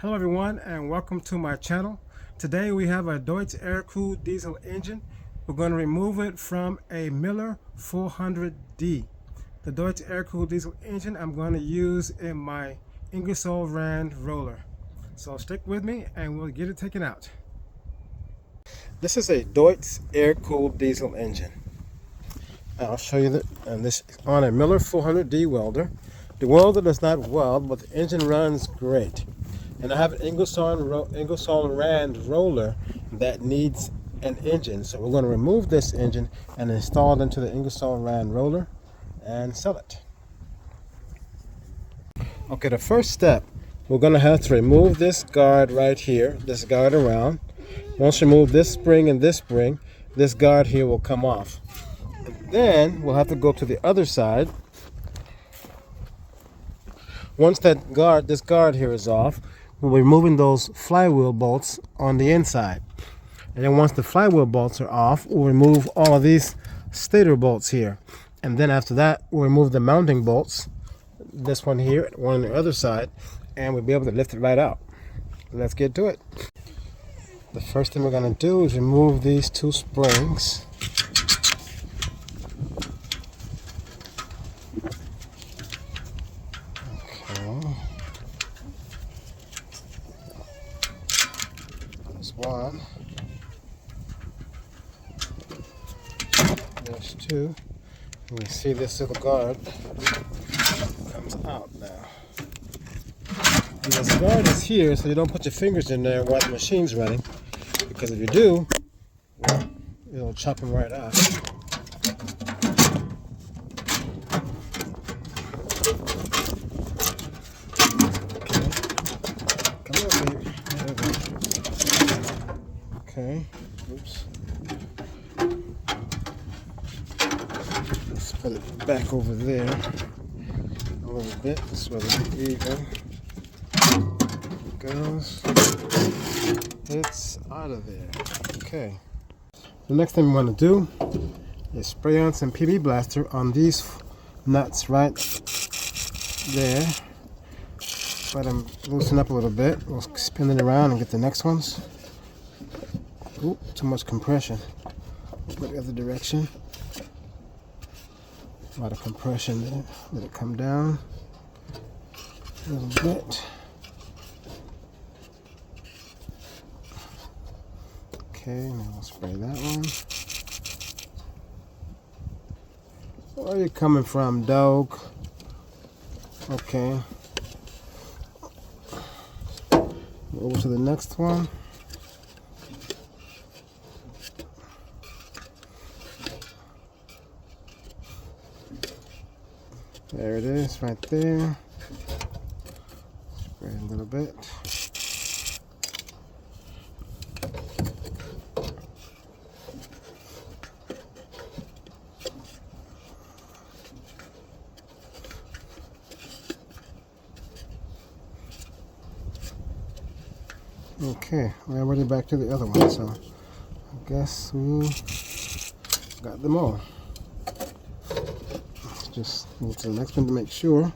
Hello everyone and welcome to my channel. Today we have a Deutz air-cooled diesel engine. We're going to remove it from a Miller 400D. The Deutz air-cooled diesel engine I'm going to use in my Ingersoll Rand roller. So stick with me and we'll get it taken out. This is a Deutz air-cooled diesel engine. I'll show you that, and this is on a Miller 400D welder. The welder does not weld, but the engine runs great. And I have an Ingersoll Rand roller that needs an engine. So we're going to remove this engine and install it into the Ingersoll Rand roller and sell it. Okay, the first step, we're going to have to remove this guard right here, this guard around. Once you remove this spring and this spring, this guard here will come off. And then we'll have to go to the other side. Once this guard here is off, we'll be removing those flywheel bolts on the inside. And then once the flywheel bolts are off, we'll remove all of these stator bolts here. And then after that, we'll remove the mounting bolts, this one here, one on the other side, and we'll be able to lift it right out. Let's get to it. The first thing we're going to do is remove these two springs. One, there's two, and you see this little guard comes out now. And this guard is here so you don't put your fingers in there while the machine's running, because if you do, well, it'll chop them right off. Okay, oops. Let's put it back over there a little bit so it'll be even. It goes. It's out of there. Okay. The next thing we want to do is spray on some PB Blaster on these nuts right there. Let them loosen up a little bit. We'll spin it around and get the next ones. Oop, too much compression. Put the other direction. A lot of compression there. Let it come down a little bit. Okay, now we'll spray that one. Where are you coming from, dog? Okay. Over to the next one. There it is, right there. Spray a little bit. Okay, we're already back to the other one, so I guess we got them all. Just move to the next one to make sure.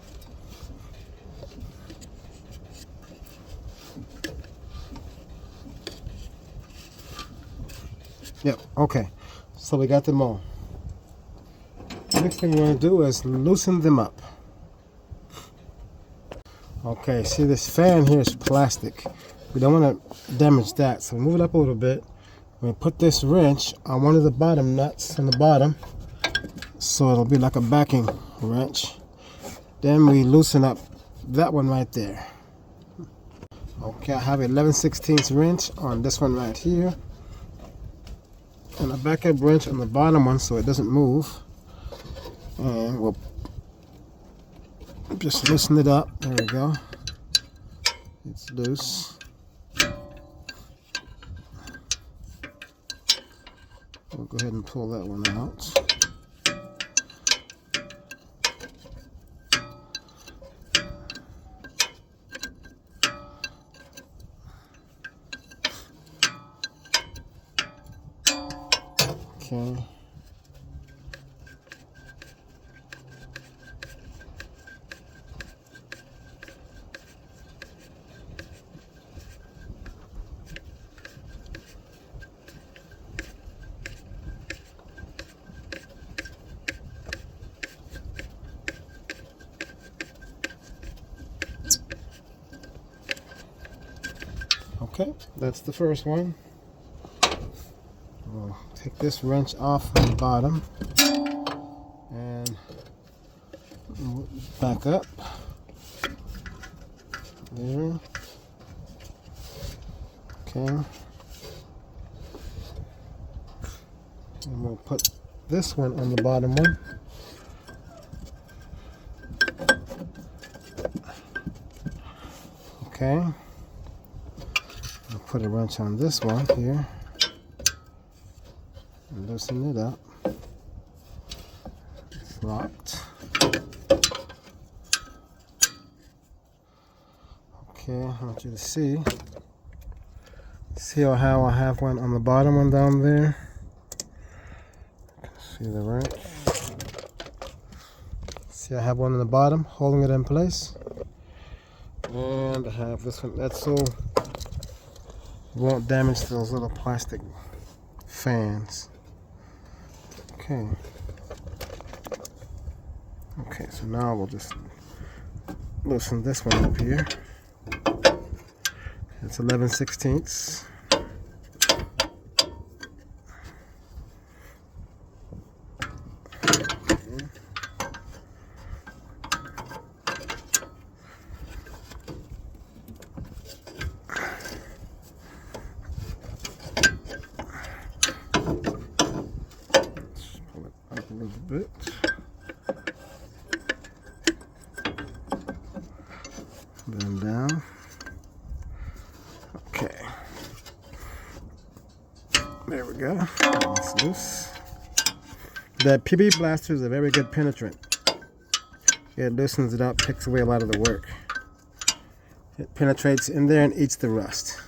Yep, okay. So we got them all. Next thing we want to do is loosen them up. Okay, see this fan here is plastic. We don't want to damage that, so we move it up a little bit. We put this wrench on one of the bottom nuts on the bottom, so it'll be like a backing wrench. Then we loosen up that one right there. Okay, I have 11/16 wrench on this one right here, and a backup wrench on the bottom one so it doesn't move. And we'll just loosen it up. There we go. It's loose. We'll go ahead and pull that one out. Okay. Okay, that's the first one. We'll take this wrench off on the bottom and back up. There. Okay. And we'll put this one on the bottom one. Okay. I'll put a wrench on this one here and loosen it up. It's locked. Okay, I want you to see how I have one on the bottom one down there. See the wrench. See, I have one on the bottom holding it in place. And I have this one, that's so it won't damage those little plastic fans. Okay. Okay, so now we'll just loosen this one up here. It's 11/16. A little bit. Then down. Okay. There we go. That's loose. The PB blaster is a very good penetrant. It loosens it up, takes away a lot of the work. It penetrates in there and eats the rust.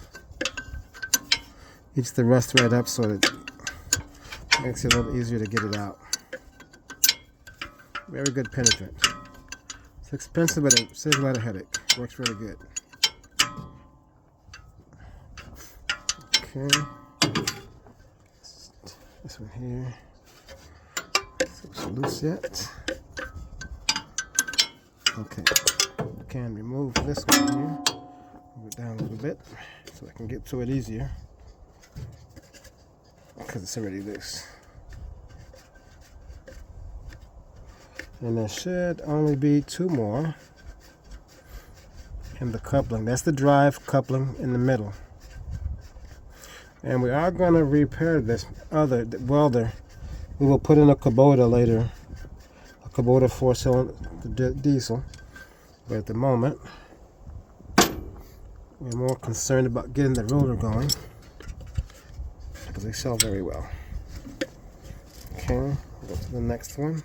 Eats the rust right up so that it makes it a little easier to get it out. Very good penetrant. It's expensive, but it saves a lot of headache. Works really good. Okay. This one here. So it's loose yet. Okay. You can remove this one here. Move it down a little bit so I can get to it easier. Because it's already loose. And there should only be two more in the coupling. That's the drive coupling in the middle. And we are going to repair this other welder. We will put in a Kubota later. A Kubota 4-cylinder diesel. But at the moment, we're more concerned about getting the rotor going. Because they sell very well. Okay, go to the next one.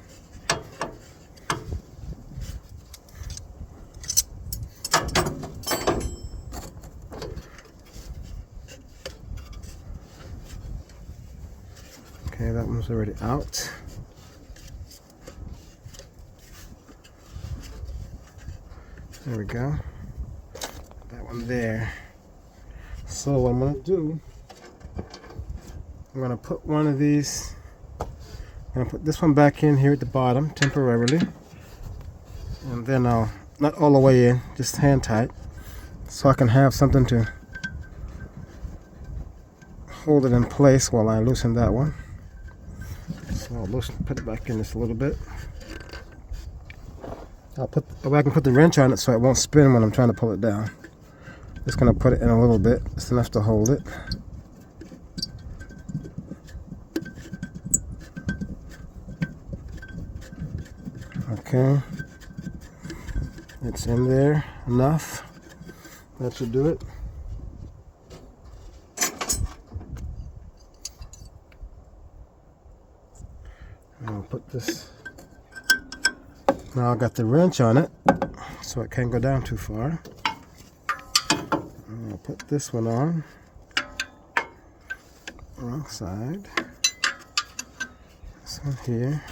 Okay, that one's already out. There we go. That one there. So what I'm going to do, I'm going to put one of these, I'm going to put this one back in here at the bottom temporarily. And then I'll, not all the way in, just hand tight, so I can have something to hold it in place while I loosen that one. So I'll put it back in just a little bit. I'll go back and put the wrench on it so it won't spin when I'm trying to pull it down. Just going to put it in a little bit, just enough to hold it. Okay, it's in there enough. That should do it. I'll put this. Now I got the wrench on it, so it can't go down too far. I'll put this one on. Wrong side. This one here.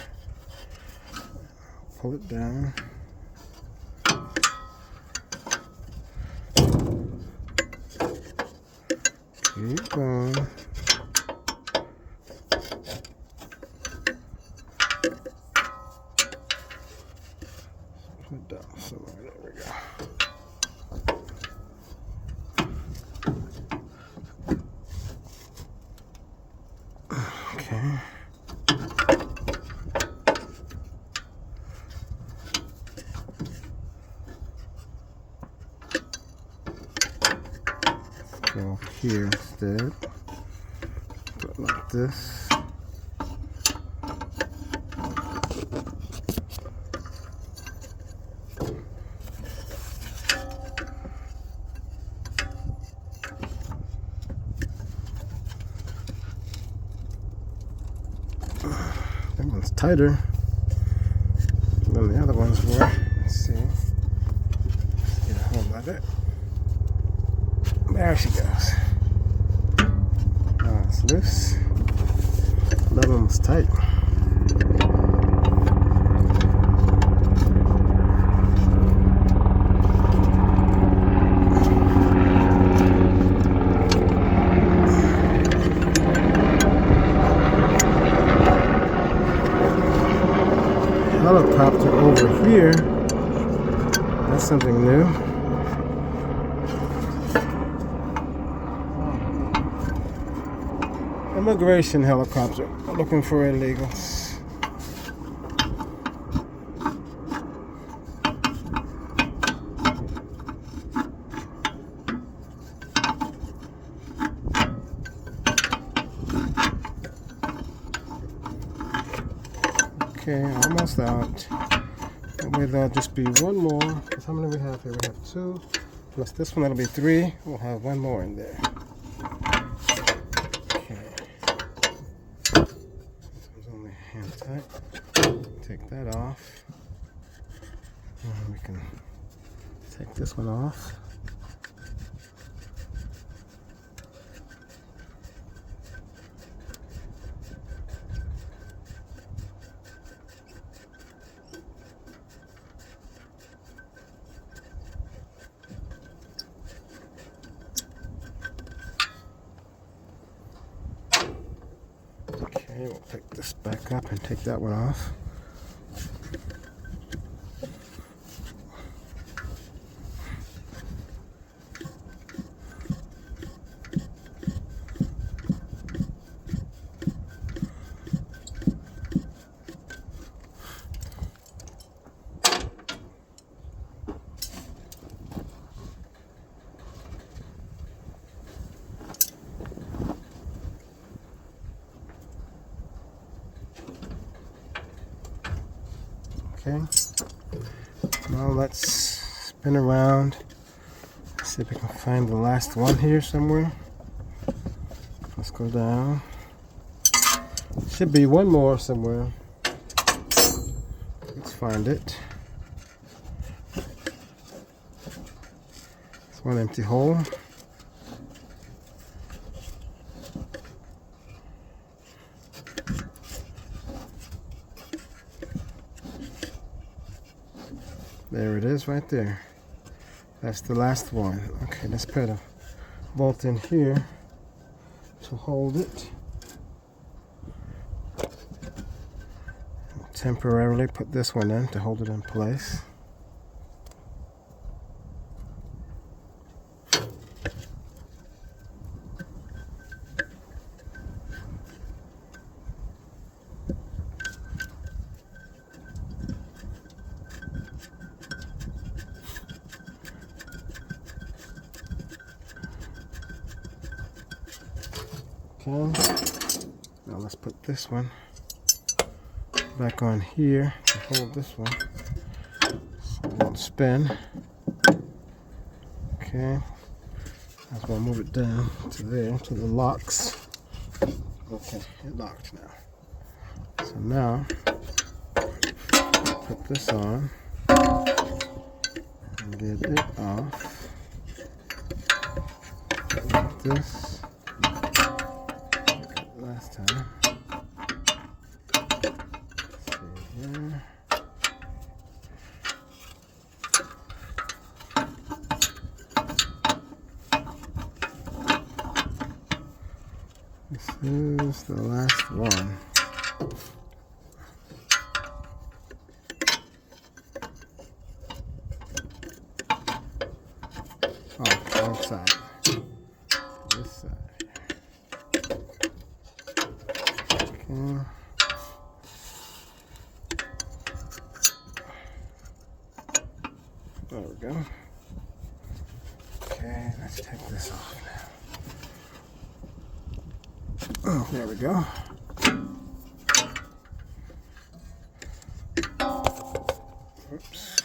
Pull it down. Keep going. Put it down somewhere. There we go. go over here instead. Do it like this. That one's tighter than the other ones were. Let's see. Let's get a hold of it. There she goes. Now it's loose. That one was tight. Helicopter over here. That's something new. Immigration helicopter. Looking for illegals. Okay, almost out. That way there'll just be one more. Because how many we have here? We have 2. Plus this one, that'll be 3. We'll have one more in there. Okay. This one's only hand tight. Take that off. And we can take this one off. Okay, we'll pick this back up and take that one off. Okay, now let's spin around, see if we can find the last one here somewhere. Let's go down. Should be one more somewhere. Let's find it. It's one empty hole. There it is right there. That's the last one. Okay, let's put a bolt in here to hold it. Temporarily put this one in to hold it in place. Okay, now let's put this one back on here to hold this one so it won't spin. Okay, I'm going to move it down to there, to the locks. Okay, it locked now. So now, put this on and get it off. Like this. Last time. Let's see here. This is the last one. Oh, wrong side. This side. Okay. There we go. Okay, let's take this off now. Oh, there we go. Oops.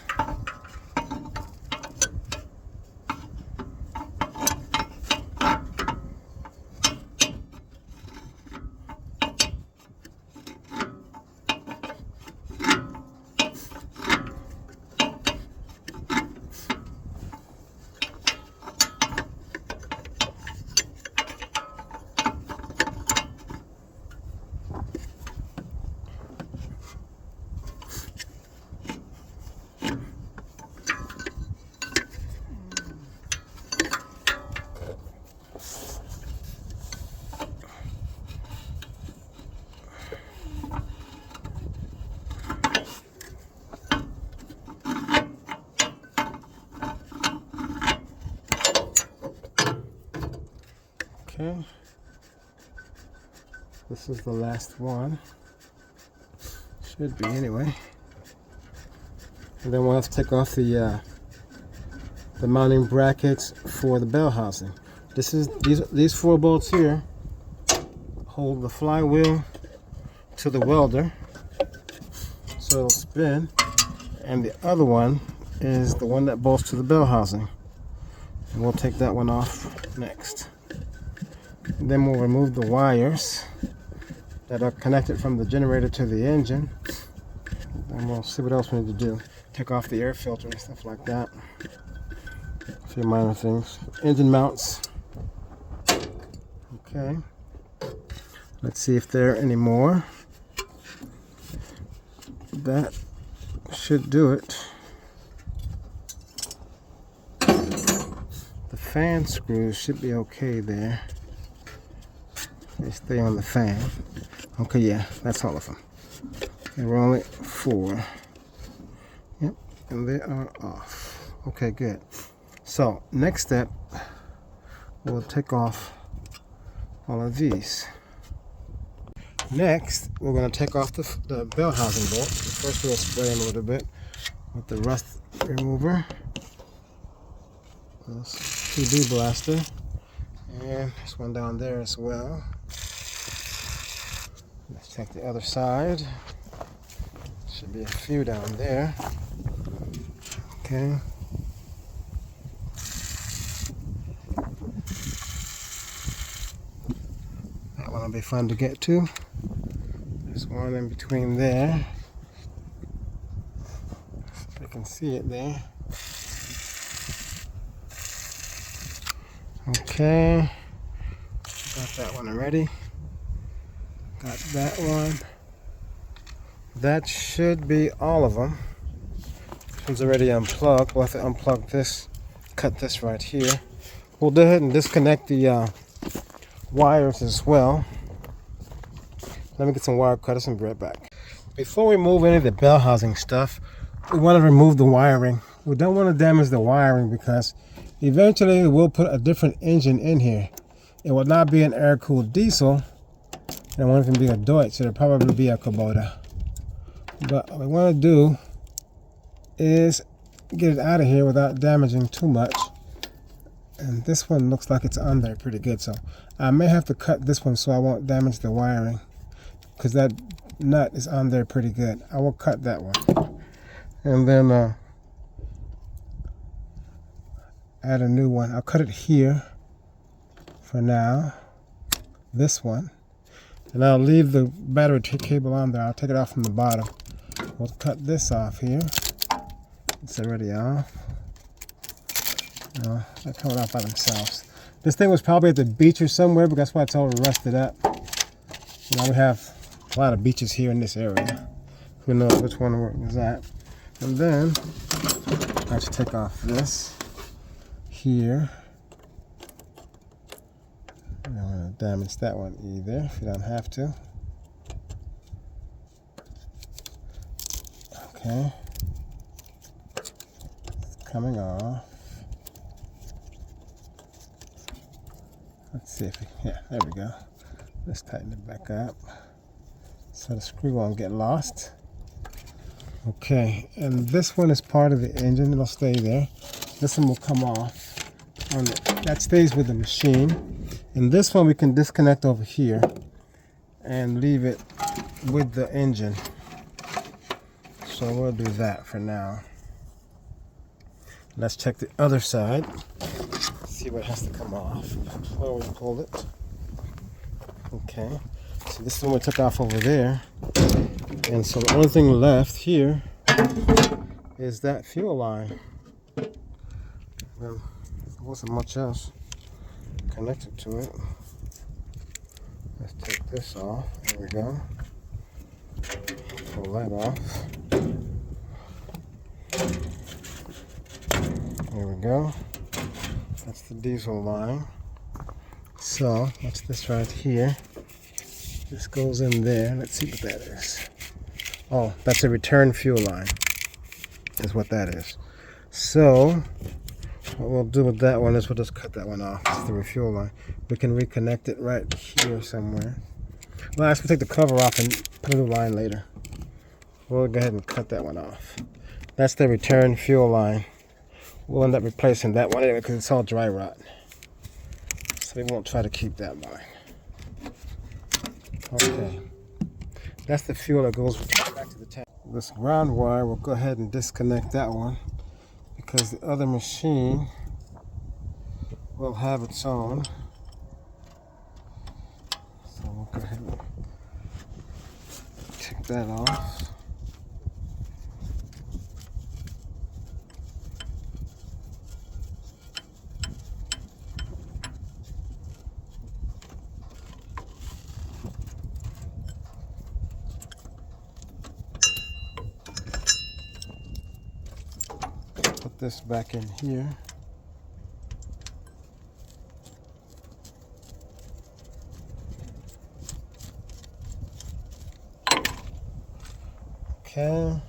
Okay, this is the last one. Should be anyway. And then we'll have to take off the mounting brackets for the bell housing. These 4 bolts here hold the flywheel to the welder, so it'll spin, and the other one is the one that bolts to the bell housing. And we'll take that one off next. And then we'll remove the wires that are connected from the generator to the engine. And we'll see what else we need to do. Take off the air filter and stuff like that. A few minor things. Engine mounts. Okay. Let's see if there are any more. That should do it. The fan screws should be okay there. They stay on the fan. Okay, yeah, that's all of them. There were only 4. Yep, and they are off. Okay, good. So, next step, we'll take off all of these. Next, we're going to take off the bell housing bolt. First, we'll spray them a little bit with the rust remover. This TB blaster. And there's one down there as well. Let's check the other side. Should be a few down there. Okay. That one will be fun to get to. There's one in between there. If I can see it there. Okay. Got that one already. Got that one. That should be all of them. This one's already unplugged. We'll have to unplug this, cut this right here. We'll go ahead and disconnect the wires as well. Let me get some wire cutters and be right back. Before we move any of the bell housing stuff, we want to remove the wiring. We don't want to damage the wiring because eventually we'll put a different engine in here. It will not be an air-cooled diesel. And it won't even be a Deutz. It'll probably be a Kubota. But what we want to do is get it out of here without damaging too much. And this one looks like it's on there pretty good. So I may have to cut this one so I won't damage the wiring. Because that nut is on there pretty good. I will cut that one. And then add a new one. I'll cut it here for now. This one. And I'll leave the battery cable on there. I'll take it off from the bottom. We'll cut this off here. It's already off. No, they're coming off by themselves. This thing was probably at the beach or somewhere, but that's why it's all rusted up. Now we have a lot of beaches here in this area. Who knows which one was that? And then I should take off this here. I don't want to damage that one either, if you don't have to. Okay. It's coming off. Let's see if yeah, there we go. Let's tighten it back up so the screw won't get lost. Okay, and this one is part of the engine. It'll stay there. This one will come off. That stays with the machine. And this one we can disconnect over here. and leave it with the engine. So we'll do that for now. Let's check the other side. See what has to come off before we pull it. Okay. So this is the one we took off over there. And so the only thing left here is that fuel line. Well, there wasn't much else connected to it. Let's take this off. There we go. Pull that off. There we go. That's the diesel line. So, what's this right here? This goes in there. Let's see what that is. Oh, that's a return fuel line, is what that is. So, what we'll do with that one is we'll just cut that one off. It's the refuel line. We can reconnect it right here somewhere. Well, I should take the cover off and put a new line later. We'll go ahead and cut that one off. That's the return fuel line. We'll end up replacing that one anyway because it's all dry rot. So we won't try to keep that line. Okay. That's the fuel that goes back to the tank. This ground wire, we'll go ahead and disconnect that one because the other machine will have its own. So we'll go ahead and take that off. Put this back in here. Okay.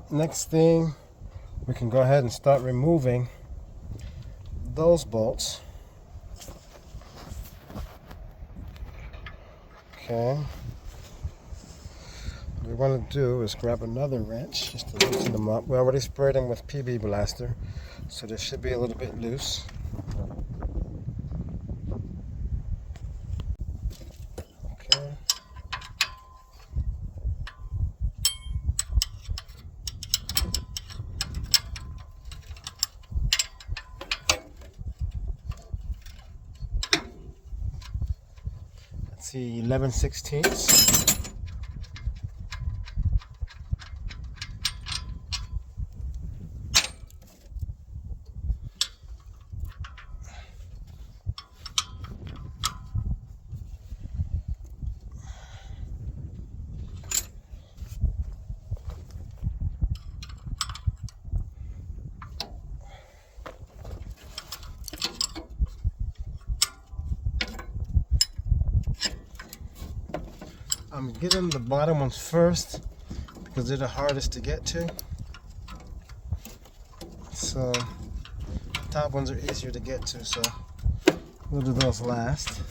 Next thing, we can go ahead and start removing those bolts. Okay. What we want to do is grab another wrench just to loosen them up. We already sprayed them with PB Blaster, so they should be a little bit loose. Okay. Let's see, 11/16. I'm getting the bottom ones first because they're the hardest to get to. So the top ones are easier to get to, so we'll do those last.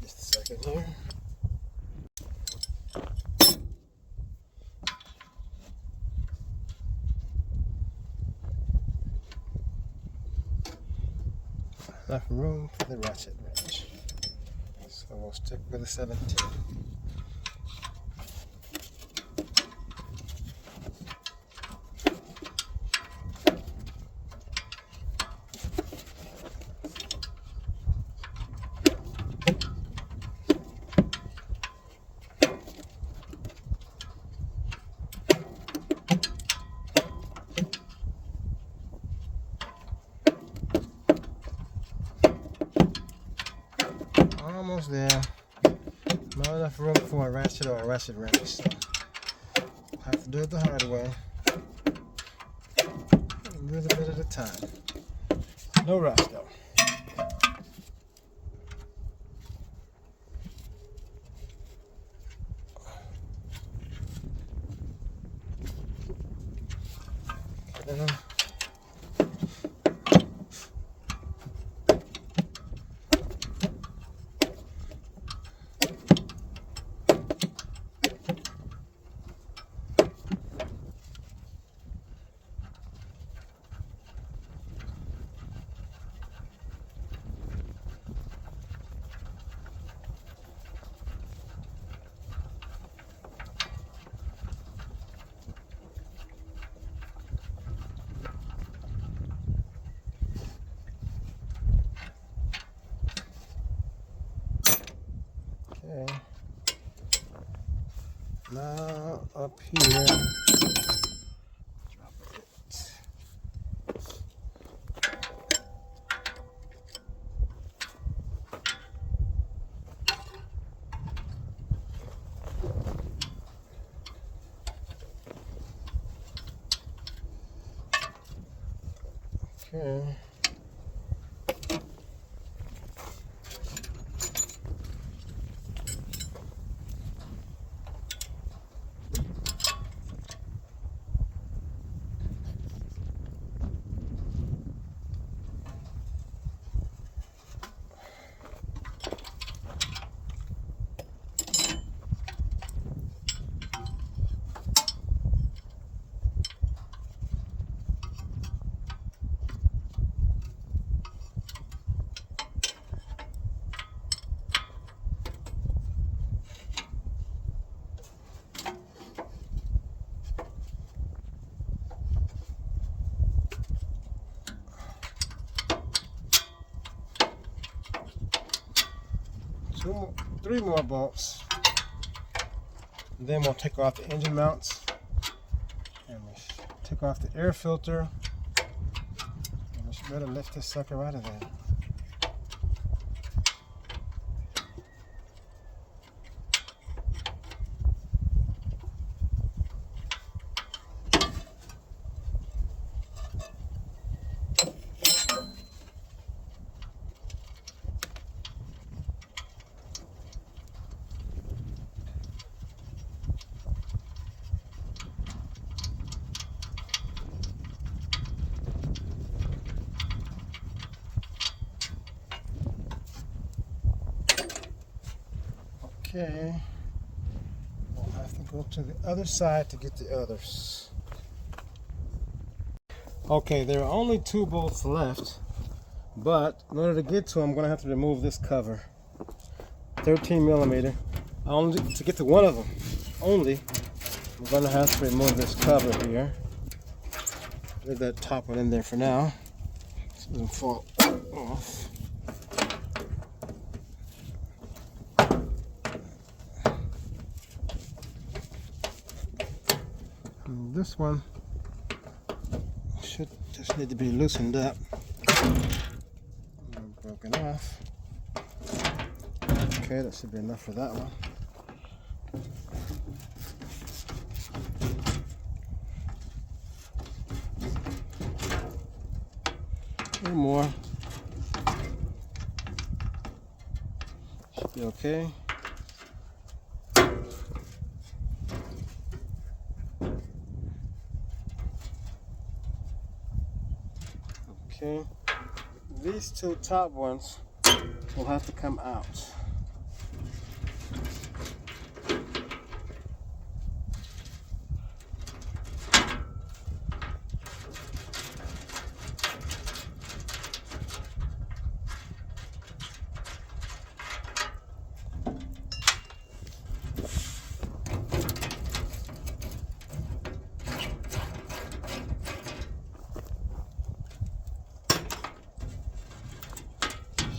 Just a second here. enough room for the ratchet wrench. So we'll stick with the 17. Almost there. Not enough room for a ratchet or a ratchet wrench. So have to do it the hard way. A little bit at a time. No rush though. Okay. Now up here, drop it. Okay. Three more bolts. Then we'll take off the engine mounts and we take off the air filter. And we should better lift this sucker out of there. Okay, we'll have to go to the other side to get the others. Okay, there are only 2 bolts left, but in order to get to them, I'm going to have to remove this cover. 13 millimeter. Only to get to one of them, only, I'm going to have to remove this cover here. Leave that top one in there for now, so it doesn't fall off. This one should just need to be loosened up. Broken off. Okay, that should be enough for that one. One more. Should be okay. Okay, these 2 top ones will have to come out.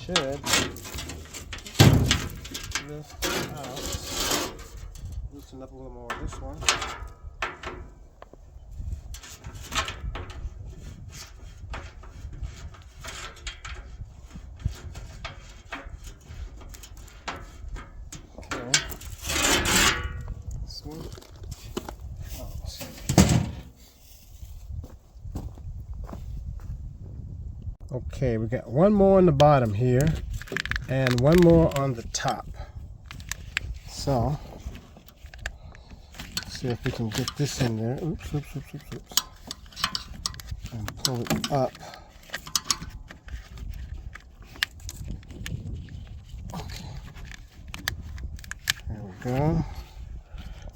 should lift out. Loosen up a little more of this one. Okay. This one. Okay, we got one more on the bottom here and one more on the top. So, let's see if we can get this in there. Oops. And pull it up. Okay. There we go.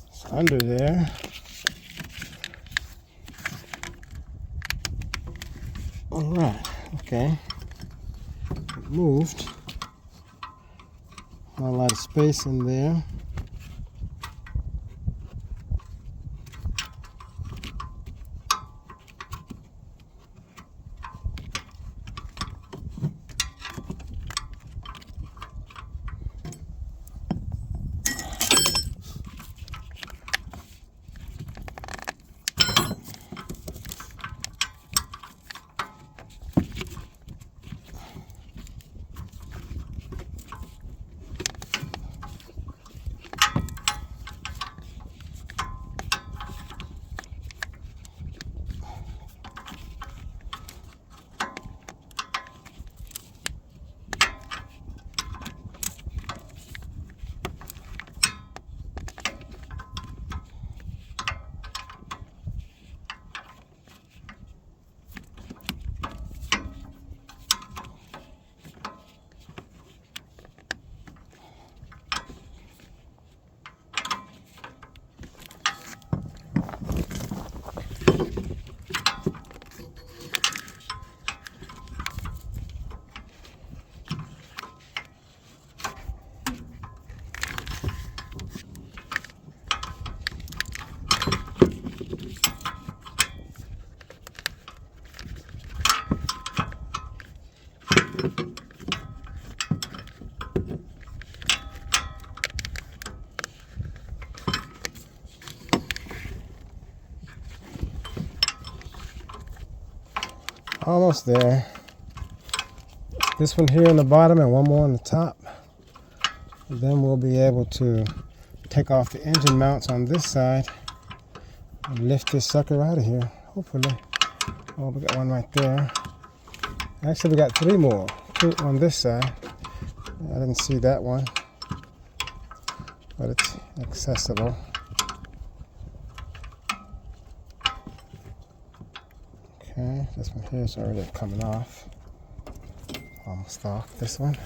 It's under there. All right. Okay, it moved. Not a lot of space in there. Almost there. This one here on the bottom and one more on the top. And then we'll be able to take off the engine mounts on this side and lift this sucker out of here, hopefully. Oh, we got one right there. Actually, we got three more. Two on this side. I didn't see that one, but it's accessible. Okay, this one here is already coming off. Almost off this one.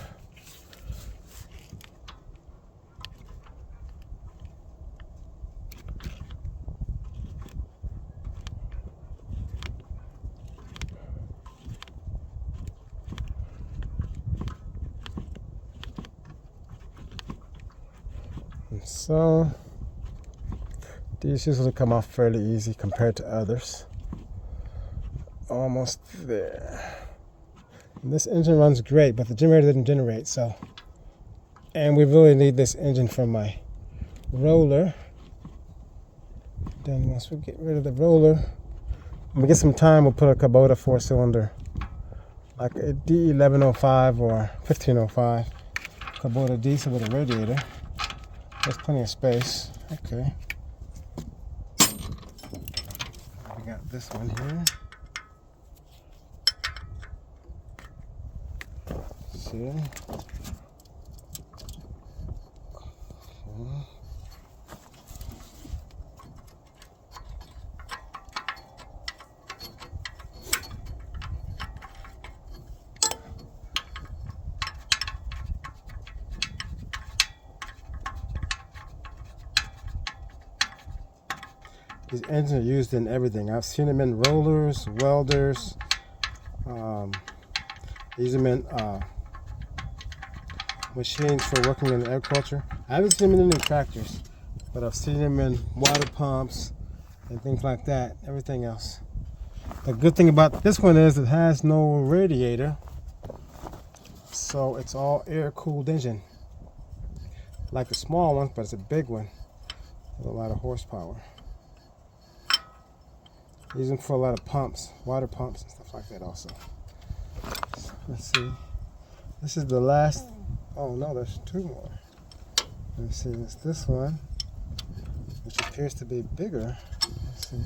And so these usually come off fairly easy compared to others. Almost there. And this engine runs great, but the generator didn't generate, so. And we really need this engine for my roller. Then once we get rid of the roller, when we get some time, we'll put a Kubota 4-cylinder, like a D1105 or 1505 Kubota diesel with a radiator. There's plenty of space. Okay. We got this one here. See? These engines are used in everything. I've seen them in rollers, welders, use them in machines for working in agriculture. I haven't seen them in any tractors, but I've seen them in water pumps and things like that, everything else. The good thing about this one is it has no radiator, So it's all air-cooled engine, like the small one, but it's a big one with a lot of horsepower. Use them for a lot of pumps, water pumps and stuff like that also. So let's see. This is the last. Oh no, there's two more. Let's see. It's this one, which appears to be bigger. Let's see.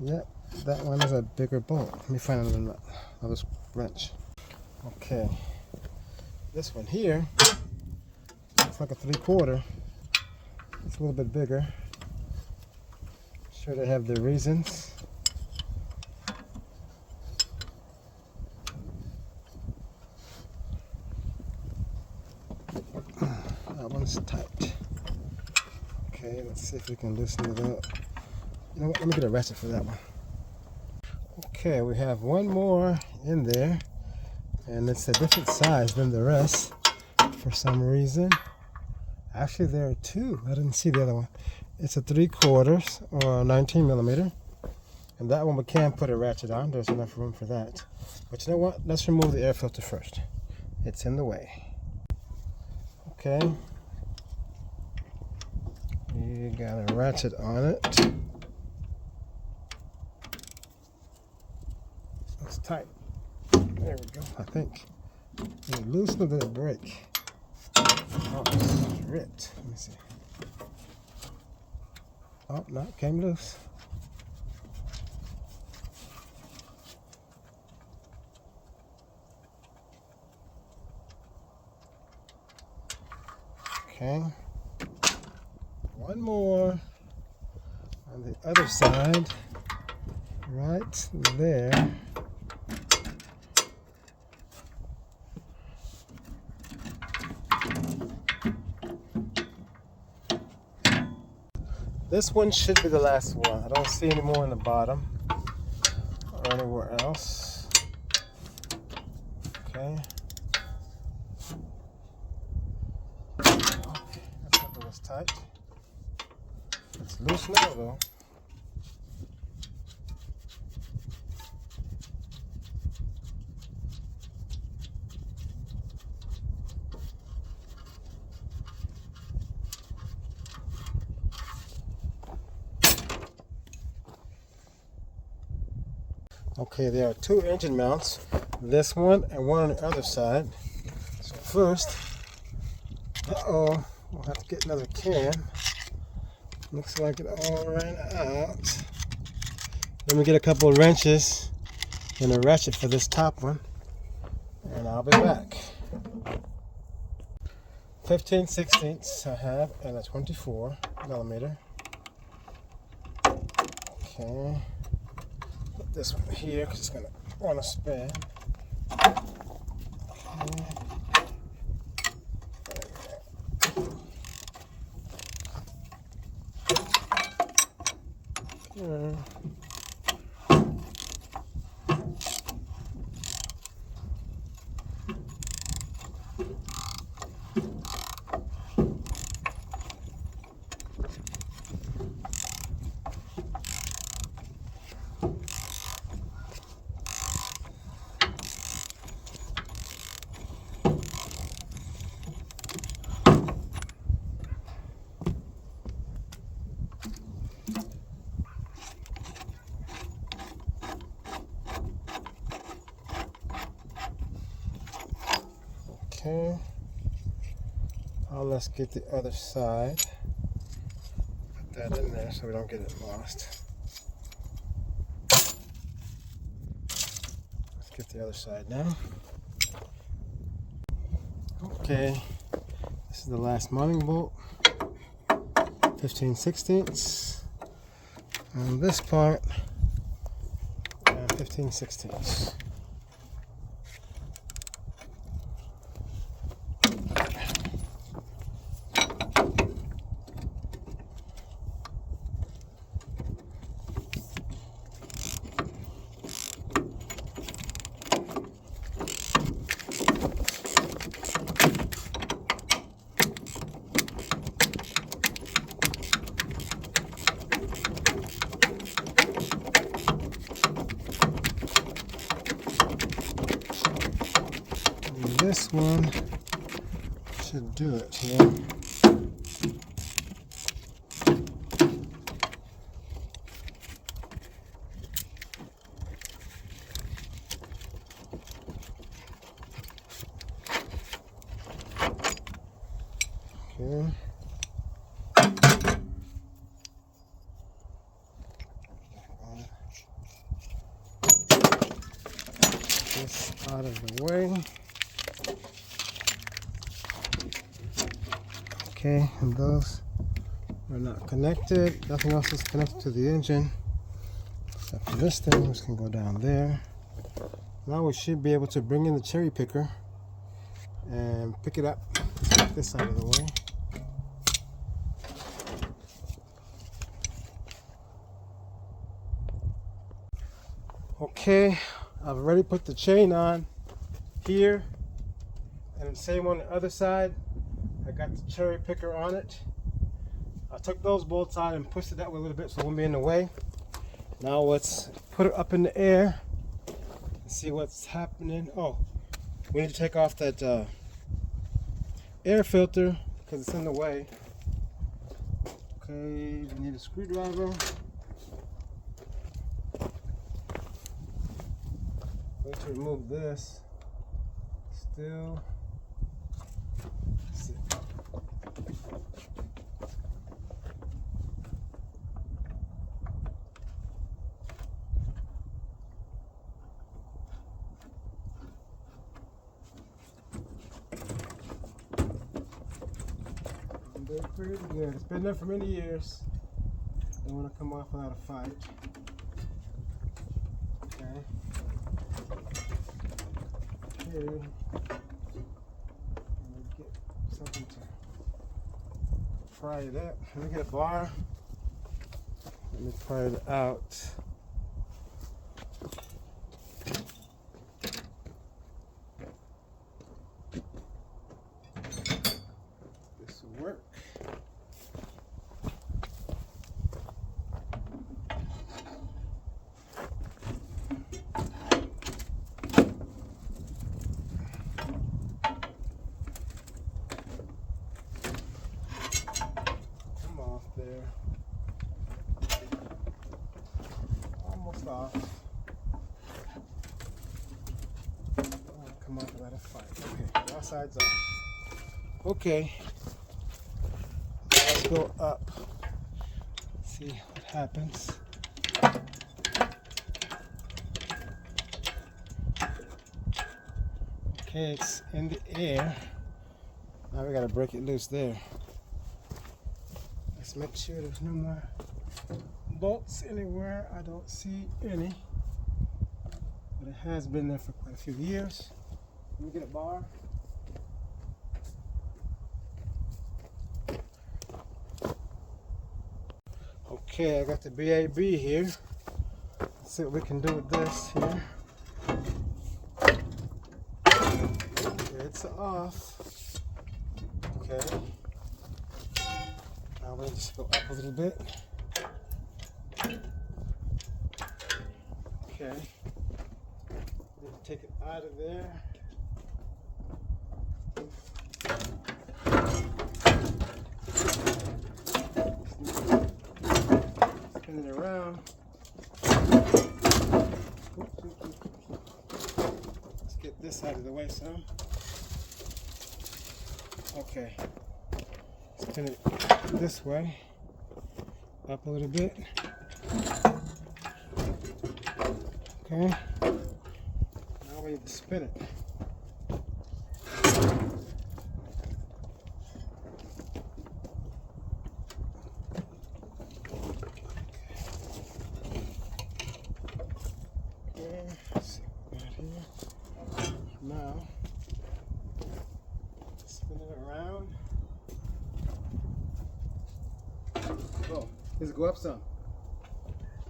Yep, that one is a bigger bolt. Let me find another wrench. Okay. This one here, it's like a 3/4. It's a little bit bigger. Sure they have their reasons. That one's tight. Okay, let's see if we can loosen it up. You know what, let me get a ratchet for that one. Okay, we have one more in there, and it's a different size than the rest for some reason. Actually, there are two. I didn't see the other one. It's a 3/4 or 19 millimeter. And that one we can put a ratchet on. There's enough room for that. But you know what? Let's remove the air filter first. It's in the way. Okay. You got a ratchet on it. It's tight. There we go, I think. You loosen the brake. Oh, it's ripped. Let me see. Oh, no, it came loose. Okay. One more on the other side, right there. This one should be the last one. I don't see any more in the bottom or anywhere else. Okay. Okay, that's not it was tight. Let's loosen it though. Okay, there are two engine mounts, this one and one on the other side. So first, we'll have to get another can. Looks like it all ran out. Let me get a couple of wrenches and a ratchet for this top one, and I'll be back. 15/16 I have, and a 24 millimeter. Okay. Put this one here because it's going to want to spin. Okay. Okay, now let's get the other side. Put that in there so we don't get it lost. Let's get the other side now. Okay, this is the last mounting bolt. 15/16 on this part, and 15/16. this one should do it here. Okay. This out of the way. Okay, and those are not connected. Nothing else is connected to the engine except for this thing, which can go down there. Now we should be able to bring in the cherry picker and pick it up. Get this out of the way. Okay, I've already put the chain on here, and the same on the other side. I got the cherry picker on it. I took those bolts out and pushed it that way a little bit so it won't be in the way. Now let's put it up in the air and see what's happening. Oh, we need to take off that air filter because it's in the way. Okay, we need a screwdriver. Going to remove this. Still. Let's see. They're pretty good. It's been there for many years. Don't want to come off without a fight. Okay. Let me get something to pry it up. Let me get a bar. Let me pry it out. This will work. There. Almost off. Come off without a fight. Okay, all sides off. Okay. Let's go up. See what happens. Okay, it's in the air. Now we gotta break it loose there. Let's make sure there's no more bolts anywhere. I don't see any, but it has been there for quite a few years. Let me get a bar. Okay, I got the BAB here. Let's see what we can do with this here. Okay, it's off. Okay. Now we'll just go up a little bit. Okay. Take it out of there. Spin it around. Let's get this out of the way some. Okay. Spin it this way, up a little bit. Okay. Now we need to spin it. Okay. Let's see what we got here. Now, spin it around. Oh, needs to go up some.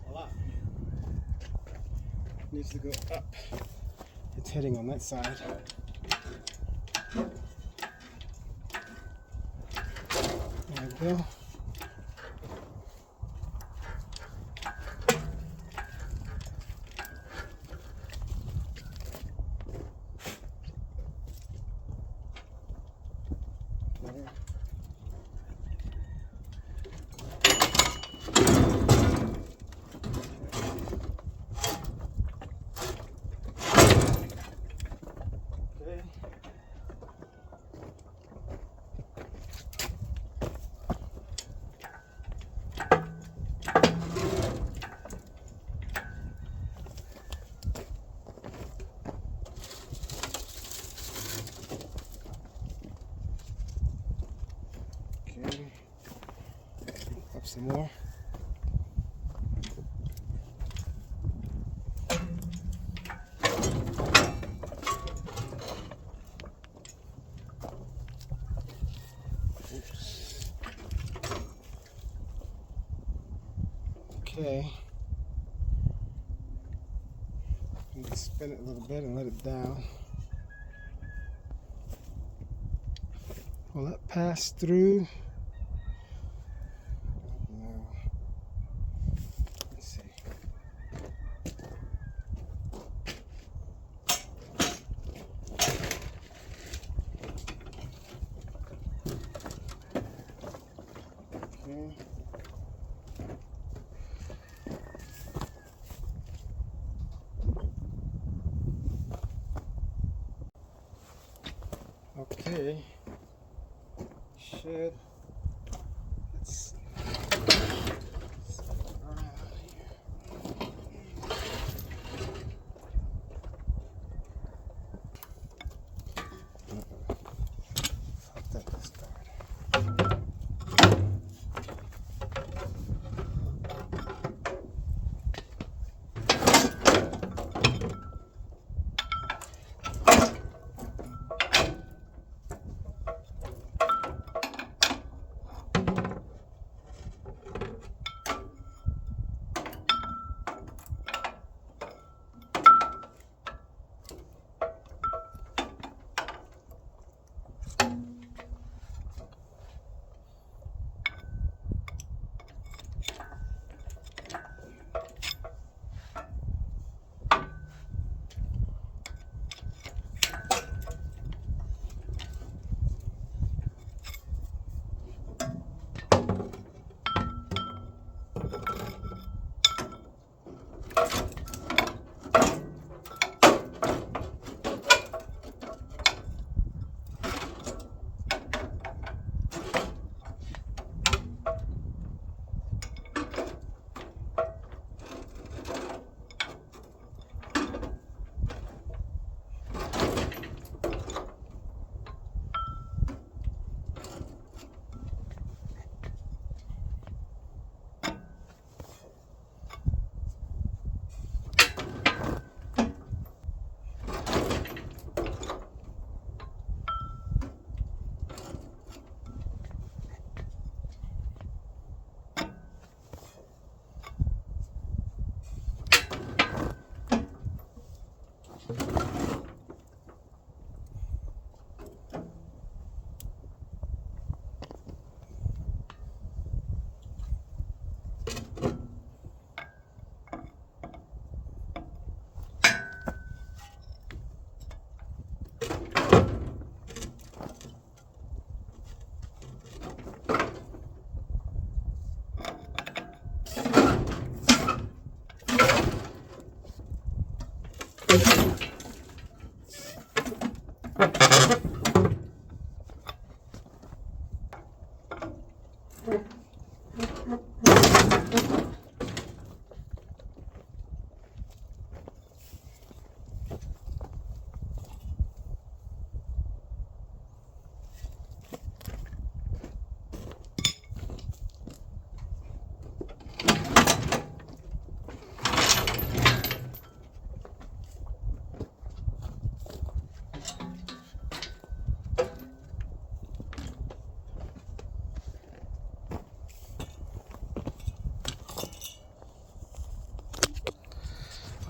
A lot. Needs to go up. It's hitting on that side. There we go. some more. Oops. Okay. Just spin it a little bit and let it down. Will that pass through? No. Let's see. Okay. Okay. Should. Let's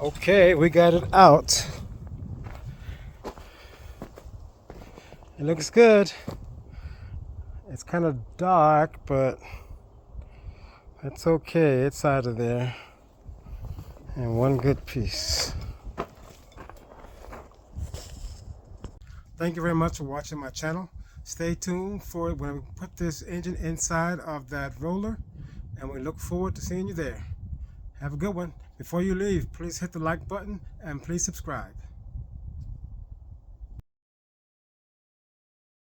Okay, we got it out. It looks good. It's kind of dark, but it's okay. It's out of there. And one good piece. Thank you very much for watching my channel. Stay tuned for when we put this engine inside of that roller, and we look forward to seeing you there. Have a good one. Before you leave, please hit the like button and please subscribe.